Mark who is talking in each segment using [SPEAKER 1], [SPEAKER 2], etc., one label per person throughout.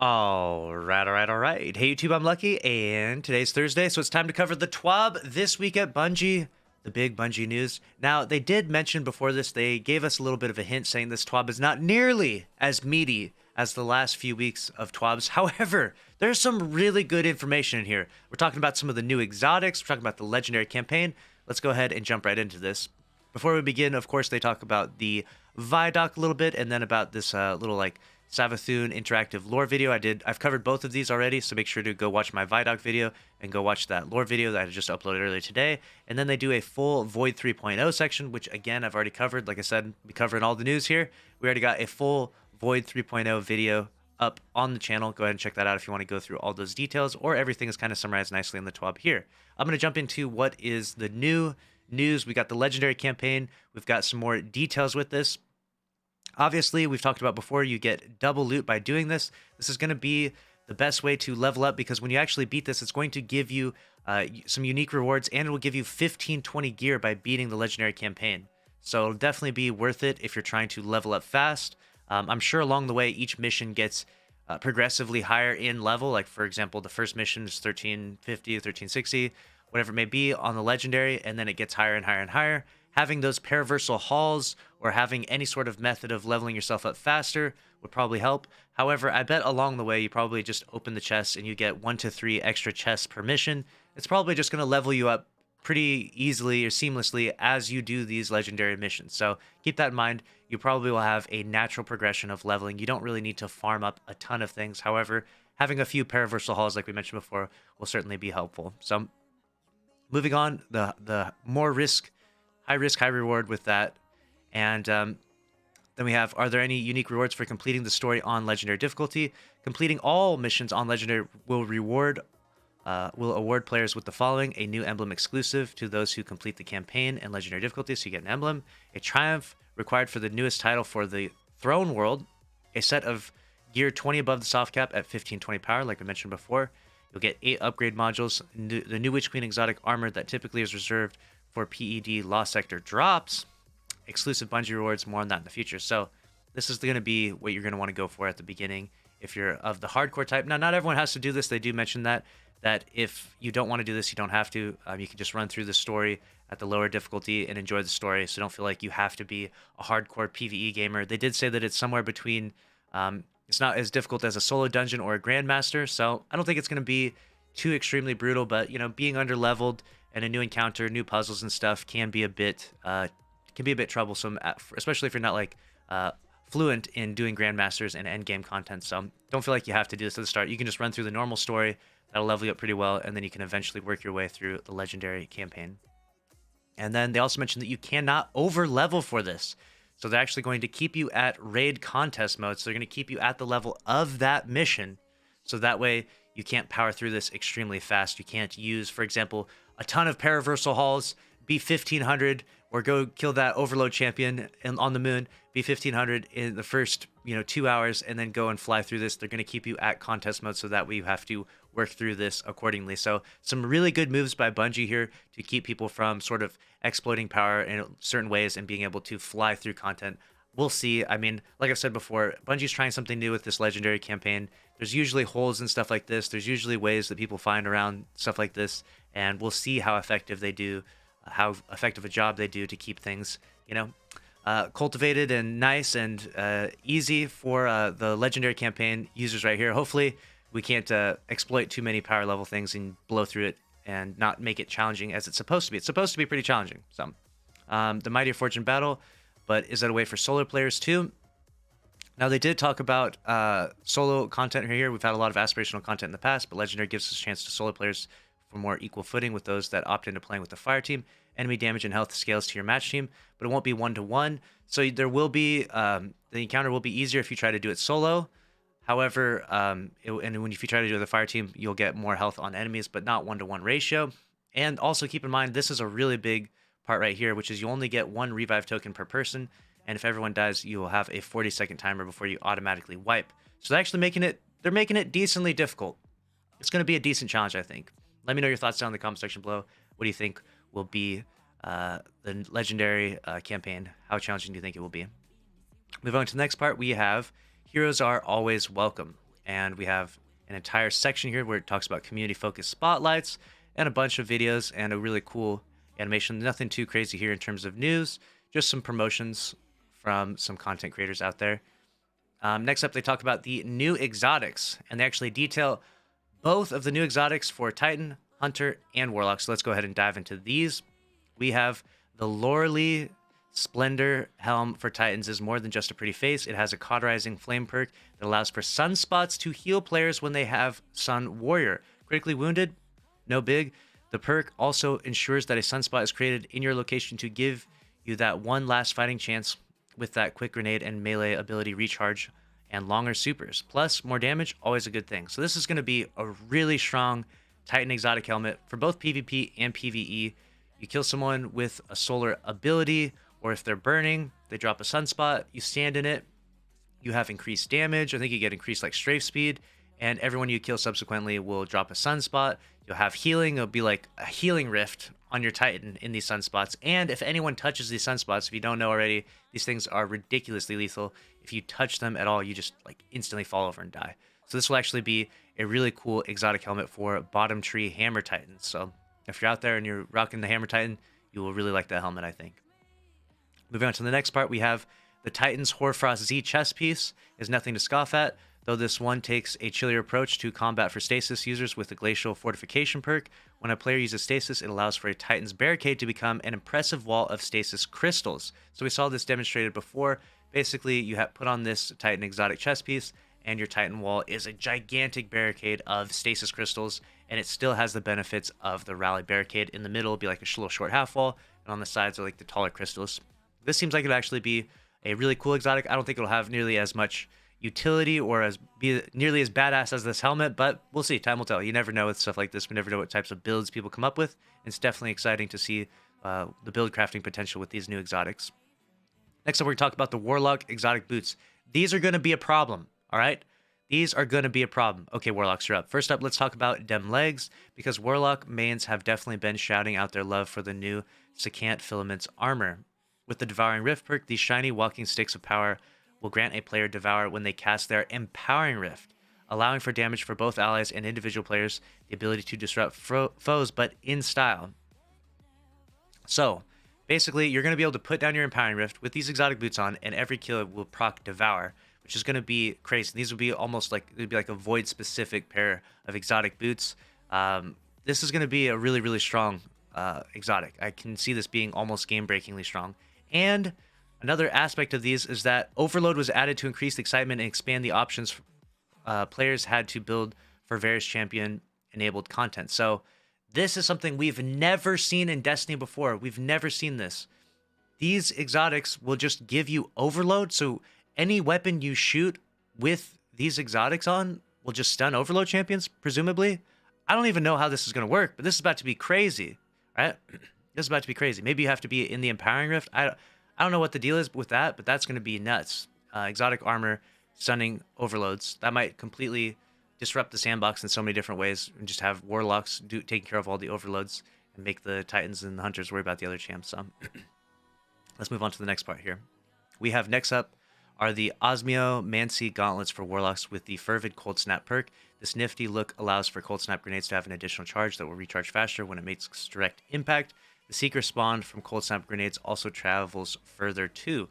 [SPEAKER 1] All right. Hey YouTube, I'm Lucky, and today's Thursday, so it's time to cover the Twab this week at Bungie, the big Bungie news. Now, they did mention before this, they gave us a little bit of a hint saying this Twab is not nearly as meaty as the last few weeks of Twabs. However, there's some really good information in here. We're talking about some of the new exotics, we're talking about the legendary campaign. Let's go ahead and jump right into this. Before we begin, of course, they talk about the Vidoc a little bit, and then about this little like Savathun interactive lore video. I've covered both of these already, so make sure to go watch my Vidoc video and go watch that lore video that I just uploaded earlier today. And then they do a full Void 3.0 section, which again I've already covered. Like I said, we covered all the news here. We already got a full Void 3.0 video up on the channel. Go ahead and check that out if you want to go through all those details, or everything is kind of summarized nicely in the Twab here. I'm going to jump into what is the new news. We got the legendary campaign. We've got some more details with this. Obviously, we've talked about before, you get double loot by doing this. This is going to be the best way to level up, because when you actually beat this, it's going to give you some unique rewards, and it will give you 1520 gear by beating the legendary campaign. So it'll definitely be worth it if you're trying to level up fast. I'm sure along the way, each mission gets progressively higher in level. Like, for example, the first mission is 1350, 1360, whatever it may be on the legendary, and then it gets higher and higher and higher. Having those paraversal halls or having any sort of method of leveling yourself up faster would probably help. However, I bet along the way you probably just open the chests and you get 1 to 3 extra chests per mission. It's probably just going to level you up pretty easily or seamlessly as you do these legendary missions. So keep that in mind. You probably will have a natural progression of leveling. You don't really need to farm up a ton of things. However, having a few paraversal halls, like we mentioned before, will certainly be helpful. So moving on, the more high risk, high reward with that. And then we have, are there any unique rewards for completing the story on legendary difficulty? Completing all missions on legendary will award players with the following: a new emblem exclusive to those who complete the campaign and legendary difficulty, so you get an emblem, a triumph required for the newest title for the throne world, a set of gear 20 above the soft cap at 1520 power, like I mentioned before. You'll get 8 upgrade modules, the new Witch Queen exotic armor that typically is reserved for PED Lost Sector drops, exclusive Bungie rewards, more on that in the future. So this is going to be what you're going to want to go for at the beginning if you're of the hardcore type. Now, not everyone has to do this. They do mention that if you don't want to do this, you don't have to. You can just run through the story at the lower difficulty and enjoy the story, so don't feel like you have to be a hardcore PvE gamer. They did say that it's somewhere between, it's not as difficult as a solo dungeon or a grandmaster, so I don't think it's going to be too extremely brutal, but, you know, being under-leveled and a new encounter, new puzzles and stuff can be a bit troublesome, especially if you're not like fluent in doing grandmasters and end game content. So don't feel like you have to do this at the start. You can just run through the normal story. That'll level you up pretty well, and then you can eventually work your way through the legendary campaign. And then they also mentioned that you cannot over level for this. So they're actually going to keep you at raid contest mode. So they're going to keep you at the level of that mission. So that way you can't power through this extremely fast. You can't use, for example, a ton of paraversal halls, be 1500, or go kill that overload champion on the moon, be 1500 in the first 2 hours, and then go and fly through this. They're going to keep you at contest mode, so that way you have to work through this accordingly. So some really good moves by Bungie here to keep people from sort of exploiting power in certain ways and being able to fly through content. We'll see. I mean, like I've said before, Bungie's trying something new with this legendary campaign. There's usually holes and stuff like this. There's usually ways that people find around stuff like this, and we'll see how effective they do, how effective a job they do to keep things, cultivated and nice and easy for the legendary campaign users right here. Hopefully, we can't exploit too many power level things and blow through it and not make it challenging as it's supposed to be. It's supposed to be pretty challenging. So, the Mighty Fortune Battle, but is that a way for solo players too? Now, they did talk about solo content here. We've had a lot of aspirational content in the past, but Legendary gives us a chance to solo players for more equal footing with those that opt into playing with the fire team. Enemy damage and health scales to your match team, but it won't be 1-to-1. So there will be, the encounter will be easier if you try to do it solo. However, if you try to do the fire team, you'll get more health on enemies, but not 1-to-1 ratio. And also keep in mind, this is a really big part right here, which is you only get 1 revive token per person. And if everyone dies, you will have a 40-second timer before you automatically wipe. So they're actually they're making it decently difficult. It's going to be a decent challenge, I think. Let me know your thoughts down in the comment section below. What do you think will be the legendary campaign? How challenging do you think it will be? Moving on to the next part, we have heroes are always welcome. And we have an entire section here where it talks about community-focused spotlights and a bunch of videos and a really cool animation. Nothing too crazy here in terms of news, just some promotions from some content creators out there. Next up, they talk about the new exotics, and they actually detail both of the new exotics for Titan, Hunter, and Warlock. So let's go ahead and dive into these. We have the LUCKYY Splendor Helm for Titans is more than just a pretty face. It has a cauterizing flame perk that allows for sunspots to heal players when they have Sun Warrior. Critically wounded? No big. The perk also ensures that a sunspot is created in your location to give you that one last fighting chance with that quick grenade and melee ability recharge and longer supers. Plus, more damage, always a good thing. So this is going to be a really strong Titan exotic helmet for both PvP and PvE. You kill someone with a solar ability, or if they're burning, they drop a sunspot, you stand in it, you have increased damage. I think you get increased like strafe speed, and everyone you kill subsequently will drop a sunspot. You'll have healing. It'll be like a healing rift on your Titan in these sunspots. And if anyone touches these sunspots, if you don't know already, these things are ridiculously lethal. If you touch them at all, you just like instantly fall over and die. So this will actually be a really cool exotic helmet for bottom tree hammer Titans. So if you're out there and you're rocking the hammer Titan, you will really like that helmet, I think. Moving on to the next part, we have the Titan's Horfrost Z chest piece. Is nothing to scoff at, though this one takes a chillier approach to combat for stasis users with the Glacial Fortification perk. When a player uses stasis, it allows for a Titan's barricade to become an impressive wall of stasis crystals. So we saw this demonstrated before. Basically, you have put on this Titan exotic chest piece, and your Titan wall is a gigantic barricade of stasis crystals, and it still has the benefits of the rally barricade. In the middle will be like a little short half wall, and on the sides are like the taller crystals. This seems like it'll actually be a really cool exotic. I don't think it'll have nearly as much utility or be nearly as badass as this helmet, but we'll see. Time will tell. You never know with stuff like this. We never know what types of builds people come up with. It's definitely exciting to see the build crafting potential with these new exotics. Next up, we're going to talk about the Warlock exotic boots. These are going to be a problem, all right? These are going to be a problem. Okay, Warlocks are up. First up, let's talk about dem legs, because Warlock mains have definitely been shouting out their love for the new Secant Filaments armor. With the Devouring Rift perk, these shiny walking sticks of power will grant a player Devour when they cast their Empowering Rift, allowing for damage for both allies and individual players, the ability to disrupt foes, but in style. So, basically, you're going to be able to put down your Empowering Rift with these exotic boots on, and every kill will proc Devour, which is going to be crazy. These would be almost like, it would be like a void-specific pair of exotic boots. This is going to be a really, really strong exotic. I can see this being almost game-breakingly strong. And another aspect of these is that Overload was added to increase the excitement and expand the options players had to build for various champion-enabled content. So this is something we've never seen in Destiny before. We've never seen this. These exotics will just give you Overload, so any weapon you shoot with these exotics on will just stun Overload champions, presumably. I don't even know how this is going to work, but this is about to be crazy, right? This is about to be crazy. Maybe you have to be in the Empowering Rift. I don't know what the deal is with that, but that's going to be nuts. Exotic armor, stunning overloads. That might completely disrupt the sandbox in so many different ways, and just have Warlocks taking care of all the overloads and make the Titans and the Hunters worry about the other champs. Let's move on to the next part here. We have next up are the Osmio Mancy Gauntlets for Warlocks with the Fervid Cold Snap perk. This nifty look allows for Cold Snap grenades to have an additional charge that will recharge faster when it makes direct impact. The Seeker spawn from Cold Snap grenades also travels further too.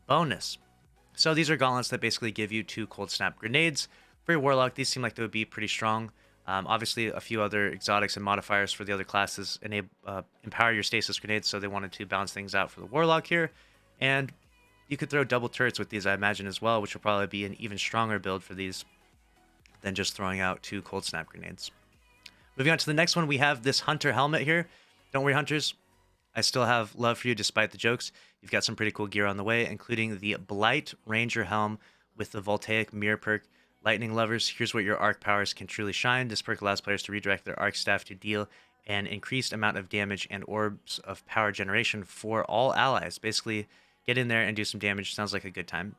[SPEAKER 1] Bonus. So these are gauntlets that basically give you 2 Cold Snap grenades. For your Warlock, these seem like they would be pretty strong. Obviously, a few other exotics and modifiers for the other classes empower your stasis grenades, so they wanted to balance things out for the Warlock here. And you could throw double turrets with these, I imagine, as well, which will probably be an even stronger build for these than just throwing out 2 Cold Snap grenades. Moving on to the next one, we have this Hunter helmet here. Don't worry, Hunters. I still have love for you despite the jokes. You've got some pretty cool gear on the way, including the Blight Ranger Helm with the Voltaic Mirror perk. Lightning lovers, here's where your arc powers can truly shine. This perk allows players to redirect their arc staff to deal an increased amount of damage and orbs of power generation for all allies. Basically, get in there and do some damage. Sounds like a good time.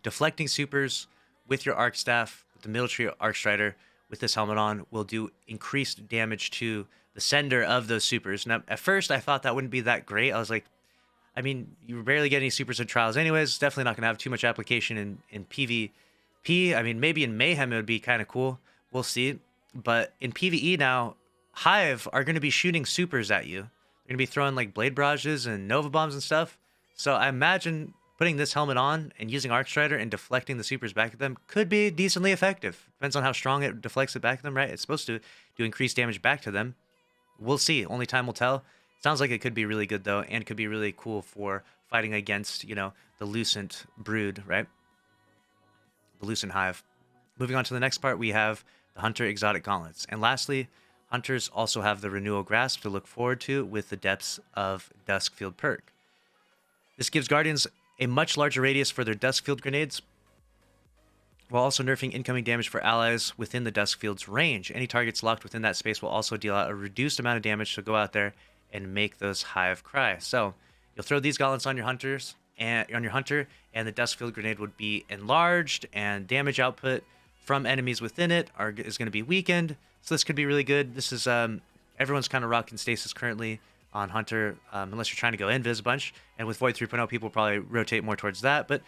[SPEAKER 1] Deflecting supers with your arc staff, with the military arc strider, with this helmet on, will do increased damage to the sender of those supers. Now, at first, I thought that wouldn't be that great. I was like, I mean, you rarely get any supers in trials anyways. It's definitely not going to have too much application in PvP I mean, maybe in Mayhem it would be kind of cool. We'll see. But in PvE now, Hive are going to be shooting supers at you. They're going to be throwing like blade barrages and nova bombs and stuff. So I imagine putting this helmet on and using Arcstrider and deflecting the supers back at them could be decently effective. Depends on how strong it deflects it back at them, right? It's supposed to do increased damage back to them. We'll see. Only time will tell. Sounds like it could be really good though, and could be really cool for fighting against, you know, the Lucent Brood, right? The Lucent Hive. Moving on to the next part, we have the Hunter Exotic Gauntlets. And lastly, Hunters also have the Renewal Grasp to look forward to with the Depths of Duskfield perk. This gives Guardians a much larger radius for their Duskfield grenades, while also nerfing incoming damage for allies within the Duskfield's range. Any targets locked within that space will also deal out a reduced amount of damage, so go out there and make those Hive cry. So you'll throw these gauntlets on your hunters and and the Duskfield grenade would be enlarged, and damage output from enemies within it is going to be weakened. So this could be really good. This is everyone's kind of rocking stasis currently on Hunter, unless you're trying to go invis a bunch. And with Void 3.0, people probably rotate more towards that. But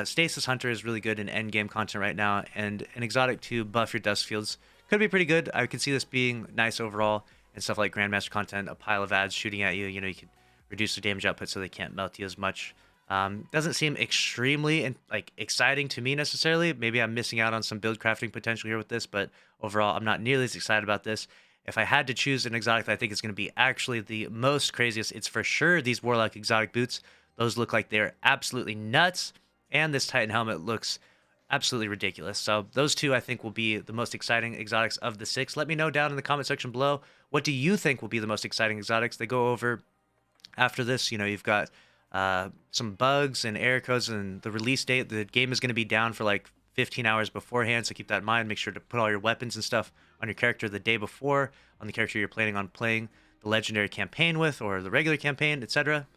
[SPEAKER 1] Stasis Hunter is really good in endgame content right now, and an exotic to buff your Duskfields could be pretty good. I could see this being nice overall, and stuff like Grandmaster content, a pile of ads shooting at you. You know, you could reduce the damage output so they can't melt you as much. Doesn't seem extremely exciting to me necessarily. Maybe I'm missing out on some build crafting potential here with this, but overall, I'm not nearly as excited about this. If I had to choose an exotic that I think is going to be actually the most craziest, it's for sure these Warlock exotic boots. Those look like they're absolutely nuts, and this Titan helmet looks absolutely ridiculous. So those two I think will be the most exciting exotics of the 6. Let me know down in the comment section below, what do you think will be the most exciting exotics? They go over after this. You know, you've got some bugs and error codes and the release date. The game is going to be down for like 15 hours beforehand, so keep that in mind. Make sure to put all your weapons and stuff on your character the day before, on the character you're planning on playing the legendary campaign with, or the regular campaign, etc.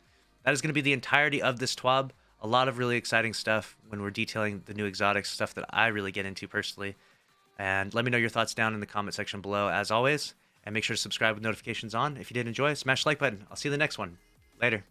[SPEAKER 1] That is going to be the entirety of this TWAB. A lot of really exciting stuff when we're detailing the new exotics, stuff that I really get into personally. And let me know your thoughts down in the comment section below, as always. And make sure to subscribe with notifications on. If you did enjoy, smash the like button. I'll see you in the next one. Later.